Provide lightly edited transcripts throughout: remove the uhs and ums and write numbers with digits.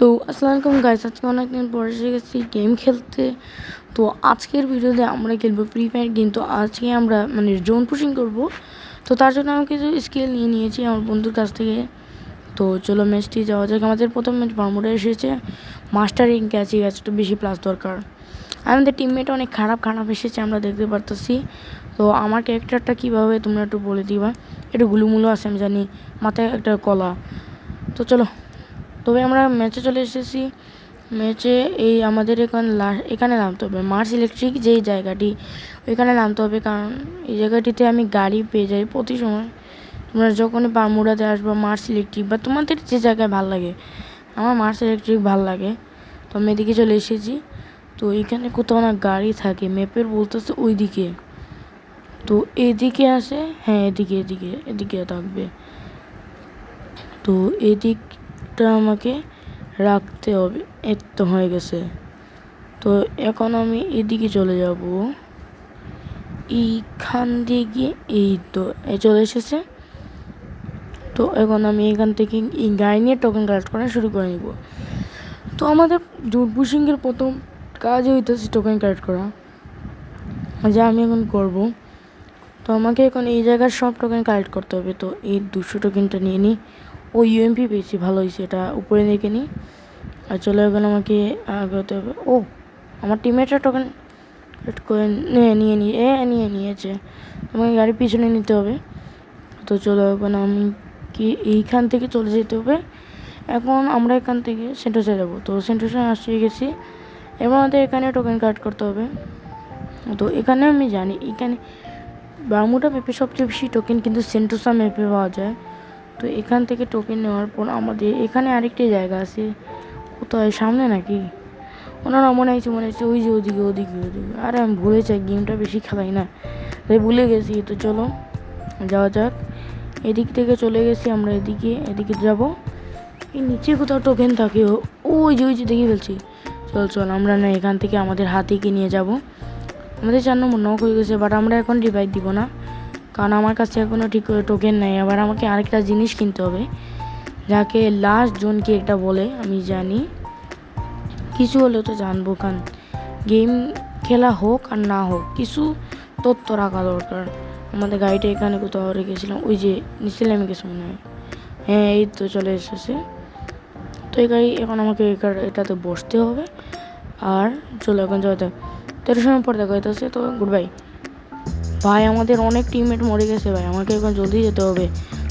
তো আসসালামু আলাইকুম গাইস, আজকে অনেকদিন পরে এসে গেছি গেম খেলতে। তো আজকের ভিডিওতে আমরা খেলবো ফ্রি ফায়ার গেম। তো আজকে আমরা জোন পুশিং করব। তো তার জন্য আমি কিছু স্কিল নিয়ে নিয়েছি আমার বন্ধুর কাছ থেকে। তো চলো ম্যাচটি যাওয়া যাক। আমাদের প্রথম ম্যাচ বারমুডা এসেছে, মাস্টার র্যাঙ্কে আছি, একটু বেশি প্লাস দরকার। আমাদের টিমমেট অনেক খারাপ এসেছে, আমরা দেখতে পারতেছি। তো আমার ক্যারেক্টারটা কীভাবে তোমরা একটু বলে দিবা। একটু গুলুমুলো আছে আমি জানি, মাথায় একটা কলা। তো চলো, তবে আমরা ম্যাচে চলে এসেছি। ম্যাচে এই আমাদের এখানে নামতে হবে, মার্স ইলেকট্রিক যেই জায়গাটি, ওইখানে নামতে হবে। কারণ এই জায়গাটিতে আমি গাড়ি পেয়ে যাই প্রতি সময়। তোমরা যখনই বারমুডাতে আসবো মার্স ইলেকট্রিক বা তোমাদের যে জায়গায় ভালো লাগে, আমার মার্স ইলেকট্রিক ভালো লাগে। তো আমি এদিকে চলে এসেছি। তো এখানে কোথাও না গাড়ি থাকে, ম্যাপের বলতেছে ওই দিকে। তো এদিকে আসে, হ্যাঁ এদিকে এদিকে এদিকে থাকবে। তো এদিকটা আমাকে রাখতে হবে। এই তো হয়ে গেছে। তো এখন আমি এদিকে চলে যাব, এইখান দিয়ে গিয়ে এই তো চলে এসেছে। তো এখন আমি এখান থেকে এই গাড়ি নিয়ে টোকেন কালেক্ট করা শুরু করে নিব। তো আমাদের জোন পুশিংয়ের প্রথম কাজ হইতেছে টোকেন কালেক্ট করা, যা আমি এখন করব। তো আমাকে এখন এই জায়গার সব টোকেন কালেক্ট করতে হবে। তো এই 200 টোকেনটা নিয়ে নিই। ও ইউএমপি পেয়েছি, ভালো হয়েছে, এটা উপরে দেখে নিই। আর চলো এখন আমাকে আগাতে হবে। ও আমার টিমমেটরা টোকেন করে নিয়ে নিয়েছে, আমাকে গাড়ির পিছনে নিতে হবে। তো চলো এখন আমি কি এইখান থেকে চলে যেতে হবে। এখন আমরা এখান থেকে সেন্টোসে যাবো। তো সেন্টোসে আসতে গেছি, এবার আমাদের এখানে টোকেন কালেক্ট করতে হবে। তো এখানে আমি জানি এখানে বারমুডা ম্যাপে সবচেয়ে বেশি টোকেন কিন্তু সেন্টোসা ম্যাপে পাওয়া যায়। তো এখান থেকে টোকেন নেওয়ার পর আমাদের এখানে আরেকটি জায়গা আছে, কোথায় সামনে নাকি, ওনারা মনে হয়েছে ওই যে ওদিকে ওদিকে ওদিকে। আরে আমি ভুলে যাই, গেমটা বেশি খেলাই না, তাই ভুলে গেছি। তো চলো যাওয়া যাক। এদিক থেকে চলে গেছি আমরা, এদিকে যাব। এই নিচে কোথাও টোকেন থাকে, ওই যে দেখে ফেলছি। চল আমরা না এখান থেকে আমাদের হাতিকে নিয়ে যাব। আমাদের 4 নম্বর নক হয়ে গেছে, বাট আমরা এখন রিভাইভ দিব না, কারণ আমার কাছে এখনও ঠিক করে টোকেন নেই। আবার আমাকে আরেকটা জিনিস কিনতে হবে, যাকে লাস্ট জোন কি একটা বলে আমি জানি, কিছু হলেও তো জানবো। কারণ গেম খেলা হোক আর না হোক, কিছু তথ্য রাখা দরকার। আমাদের গাড়িটা এখানে কোথাও রেখেছিলাম, ওই যে নিচে নেমে গেছে মনে হয়। হ্যাঁ এই তো চলে এসেছে। তো এই গাড়ি এখন আমাকে এটাতে বসতে হবে। আর চলো এখন যাওয়া 13 সময় পর দেখা হইতেছে। তো গুড বাই ভাই, আমাদের অনেক টিমমেট মরে গেছে ভাই, আমাকে এখন জলদি যেতে হবে।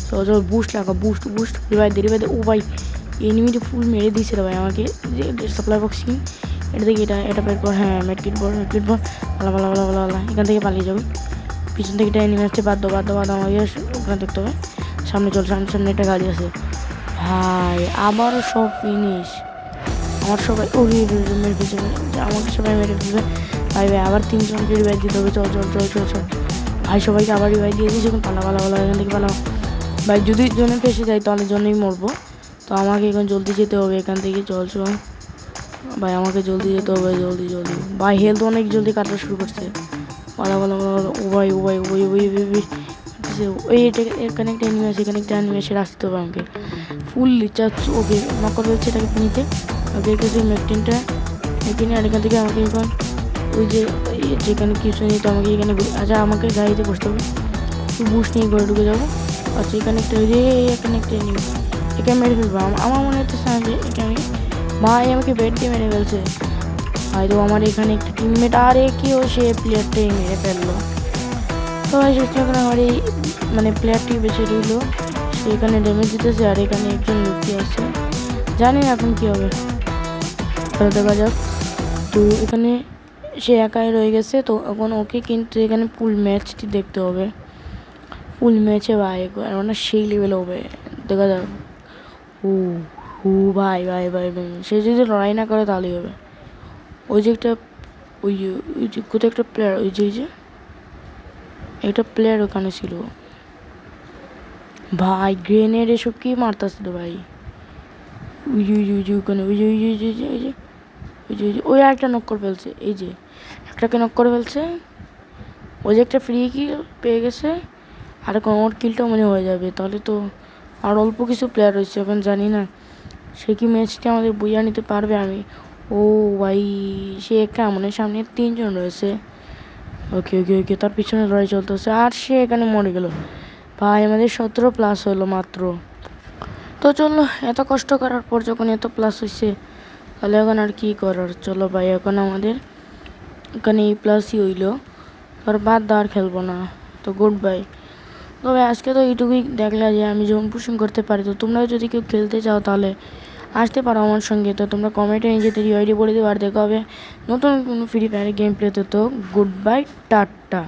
তো বুস্ট লাগা, বুস্ট রিভাইভ দে। ও ভাই এনিমিটা ফুল মেরে দিয়েছে রে ভাই আমাকে। সাপ্লাই বক্স কিন, এটা দেখি, এটা বের কর। হ্যাঁ মেডকিট বল ভালো। এখান থেকে পালিয়ে যাবে। পিছন থেকে এটা এনিমি আসছে, বাদ আমাকে ওখানে দেখতে হবে। সামনে সামনে একটা গাড়ি আছে ভাই, আবারও সব ফিনিশ। আমার সবাই মেরে ফেলছে, আমাকে সবাই মেরে ফেলবে ভাই। আবার 3 জনকে রিভাইভ দিতে হবে। চল ভাই, সবাইকে আবার রিভাইভ দিয়ে দিয়েছি। এখন পালা এখান থেকে পালা ভাই। যদি জনে ফেসে যাই তাহলে জন্যই মরবো। তো আমাকে এখন জলদি যেতে হবে এখান থেকে। চল ভাই, আমাকে জলদি যেতে হবে, জলদি ভাই। হেলথ অনেক জলদি কাটা শুরু করছে। পালা ও ভাই এখানে একটা এনিমি আছে, আসতে হবে আমাকে। ফুল রিচার্জ, ওকে নক করে হচ্ছে এটাকে নিতে। ওকে কিছু ম্যাকটিনটা এখানে, আর এখান থেকে আমাকে এখন ওই যে যেখানে কিছু নেই, তো আমাকে এখানে আচ্ছা আমাকে গাড়িতে বসতে হবে। বুস্ট নিয়ে ঘরে ঢুকে যাবো। আচ্ছা এখানে একটা এনিমি, এখানে মেরে ফেলবো। আমার মনে হচ্ছে যে এখানে ভাই আমাকে বেড দিয়ে মেরে ফেলছে ভাই। তো আমার এখানে একটা টিমমেট, আরে কেউ সে প্লেয়ারটাই মেরে ফেললো। তো ভাই শেষ যখন আমার এই প্লেয়ারটি বেঁচে রইলো, সে এখানে ড্যামেজ দিতেছে, আর এখানে একজন লুকিয়ে আছে, জানি না এখন কী হবে, দেখা যাক। তো এখানে সে একাই রয়ে গেছে। তো এখন ওকে কিন্তু এখানে ফুল ম্যাচটি দেখতে হবে। ফুল ম্যাচে ভাই মানে সেই লেভেল হবে, দেখা যাক। ভাই সে যদি লড়াই না করে তাহলেই হবে। ওই যে একটা ওই যে কোথাও একটা প্লেয়ার, ওই যে একটা প্লেয়ার ওখানে ছিল ভাই। গ্রেনেড এসব কি মারতেছিল ভাই। ওখানে ওই একটা নক করে ফেলছে, এই যে একটাকে নক করে ফেলছে। ওই যে একটা ফ্রি কিল পেয়ে গেছে, আর ওর কিলটাও মনে হয়ে যাবে। তাহলে তো আর অল্প কিছু প্লেয়ার রয়েছে, এখন জানি না সে কি ম্যাচটি আমাদের বইয়া নিতে পারবে? ও ভাই, সে একা, মনে সামনে 3 জন রয়েছে। ওকে ওকে ওকে, তার পিছনে লড়াই চলতেছে আর সে এখানে মরে গেল। ভাই আমাদের 17+ হলো মাত্র। তো চলো, এত কষ্ট করার পর যখন এত প্লাস হয়েছে, তাহলে এখন আর কি করার। চলো ভাই, এখন আমাদের এখানে এই প্লাসই হইলো, আর বাদ আর খেলবো না। তো গুড বাই। তবে আজকে তো এইটুকুই দেখলা যে আমি জোন পুশিং করতে পারি। তো তোমরাও যদি কেউ খেলতে চাও তাহলে আসতে পারো আমার সঙ্গে। তো তোমরা কমেন্টে নিজেদের ইউআইডি বলে দেবো। আর দেখা হবে নতুন কোনো ফ্রি ফায়ার গেম প্লেতে। তো গুড বাই, টাটা।